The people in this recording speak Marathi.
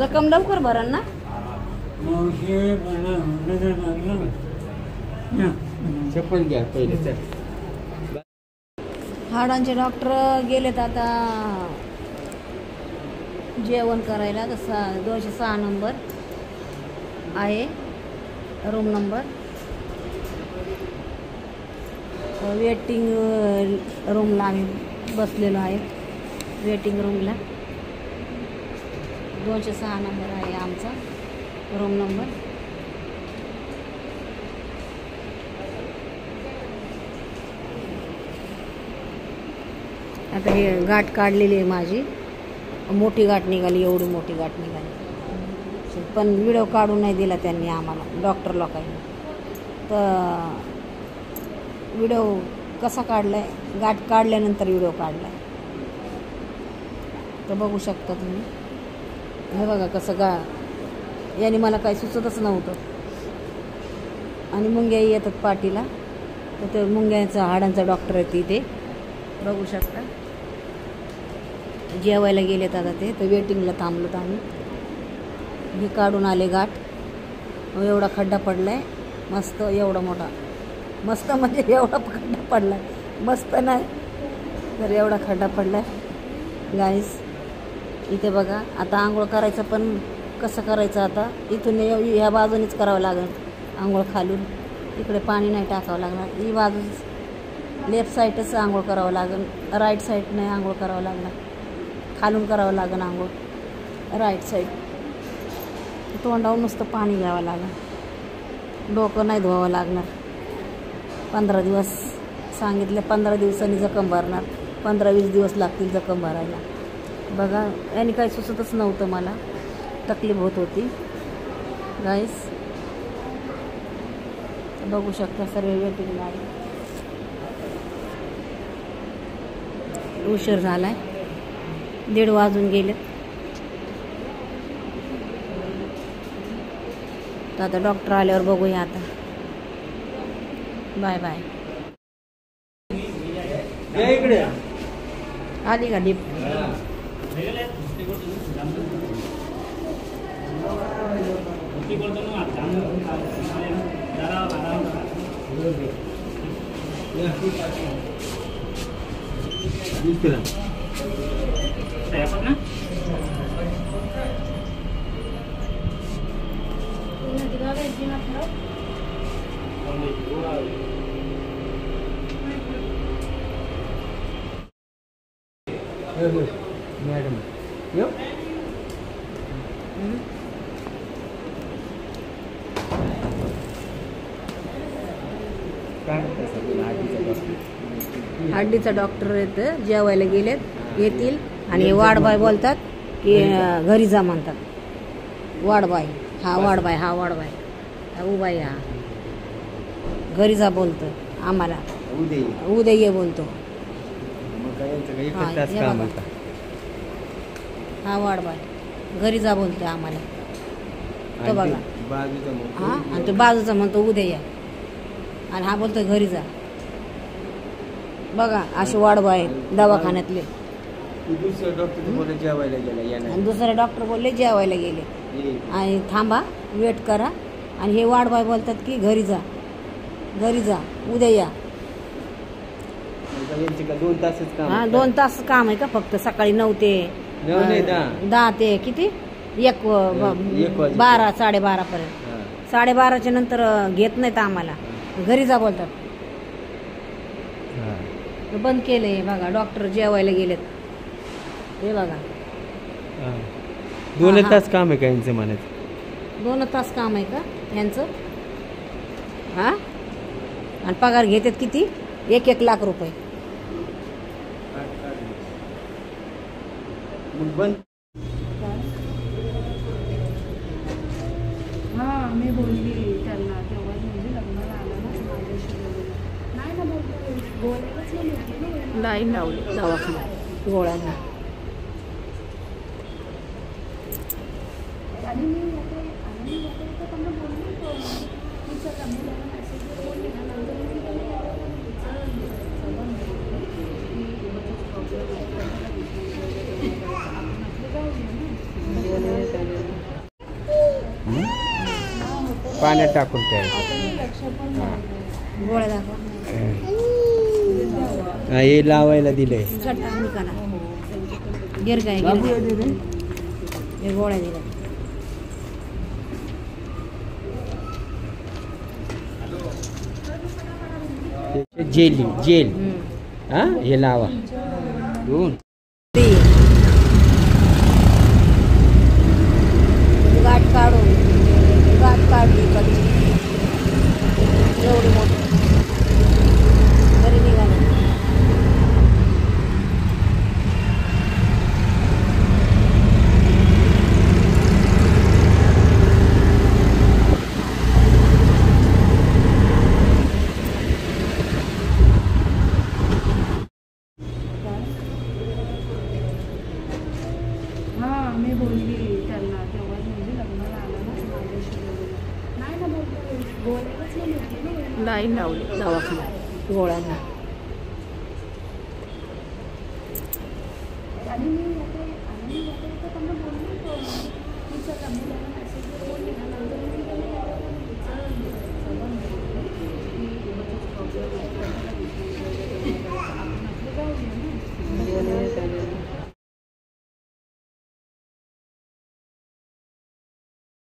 जखम लवकर भरण ना. चप्पल घ्या पहिले. हाडांचे डॉक्टर गेलेत आता जेवण करायला. तसा 206 नंबर आहे रूम नंबर. वेटिंग रूमला आम्ही बसलेलो आहे. वेटिंग रूमला 206 नंबर आहे आमचा रूम नंबर. आता हे गाठ काढलेली आहे माझी. मोठी गाठ निघाली, एवढी मोठी गाठ निघाली. पण व्हिडिओ काढून नाही दिला त्यांनी आम्हाला, डॉक्टर लोकांनी. तर व्हिडिओ कसा काढलाय, गाठ काढल्यानंतर व्हिडिओ काढलाय. तर बघू शकता तुम्ही. हे बघा कसं याने मला काही सुचतच नव्हतं. आणि मुंग्या येतात पाठीला. तर ते मुंग्याचा हाडांचा डॉक्टर आहे तिथे, बघू शकता. जेवायला गेलेत आता ते. तर वेटिंगला थांबलोत आम्ही. हे काढून आले गाठ. एवढा खड्डा पडलाय मस्त, एवढा मोठा. मस्त म्हणजे एवढा खड्डा पडलाय, मस्त नाही तर एवढा खड्डा पडलाय गाईस. इथे बघा. आता आंघोळ करायचं, पण कसं करायचं आता. इथून ह्या बाजूनेच करावं लागेल आंघोळ. खालून इकडे पाणी नाही टाकावं लागणार. ही बाजू लेफ्ट साईडच आंघोळ करावं लागेल, राईट साईड नाही आंघोळ करावं लागणार. खालून करावं लागेल आंघोळ राईट साईड. तोंडावर नुसतं पाणी घ्यावं लागेल, डोकं नाही धुवावं लागणार. 15 दिवस सांगितले. 15 दिवसांनी जखम भरणार. 15-20 दिवस लागतील जखम भरायला. बघा यांनी काही सुचतच नव्हतं मला, तकलीफ होत होती गाईस. बघू शकता सर्व वेटिंगला आहे. उशीर झालाय, 1:30 वाजून गेलेत. तर आता डॉक्टर आल्यावर बघूया आता. Bye bye. आली का डीप. मॅडम येऊ. हड्डीचा डॉक्टर येतं. जेवायला गेलेत, येतील. आणि वाडबाय बोलतात की घरी जा म्हणतात. वाडबाय हा वाडबाय, हा वाडबाय, हा उबाई, हा घरी जा बोलतो आम्हाला. उद्या ये बोलतो. हा वाडबाय घरी जा बोलतोय आम्हाला. तो बघा. हा, आणि तो बाजूचा म्हणतो उद्या या, आणि हा बोलतोय घरी जा. बघा असे वाडबाय आहेत दवाखान्यातले. दुसरे डॉक्टर बोलले जेवायला गेले. आणि थांबा, वेट करा. आणि हे वाडबाय बोलतात की घरी जा, घरी जा, उद्या या. 2 तास काम आहे का फक्त. सकाळी 9 ते 10 ते किती 12 12:30 पर्यंत. 12:30च्या नंतर घेत नाहीत आम्हाला. घरी जा बोलतात. बंद केलंय. बघा डॉक्टर जेवायला गेलेत. हे बघा. 2 तास काम आहे का यांचं म्हणायचं. 2 तास काम आहे का यांचं. हा, आणि पगार घेतात किती. 1 लाख रुपये. हा, मी बोलली त्यांना तेव्हा. म्हणजे लग्नाला आला ना माझ्याशी नाही ना बोलतो. लाईन लावली दवाखान्यात गोळ्यांना. पाण्यात टाकून प्यायचं. गोळ्या दाखवा. हा, हे लावायला दिलंय. गिर काय हे गोळ्या दिल्या. Jelly gel. हा, हे लावा. दोन गाठ काढली कधी एवढी मोठी घरी निघाली. मी बोलली त्यांना तेव्हा म्हणजे लग्नाला आला ना माझ्याशी नाही ना बोलायलाच नाही. लाईन लावली दवाखान्यात गोळ्यांना. आणि मी त्यांना बोलली की चला मुलाला मेसेज बोलली ना नंतर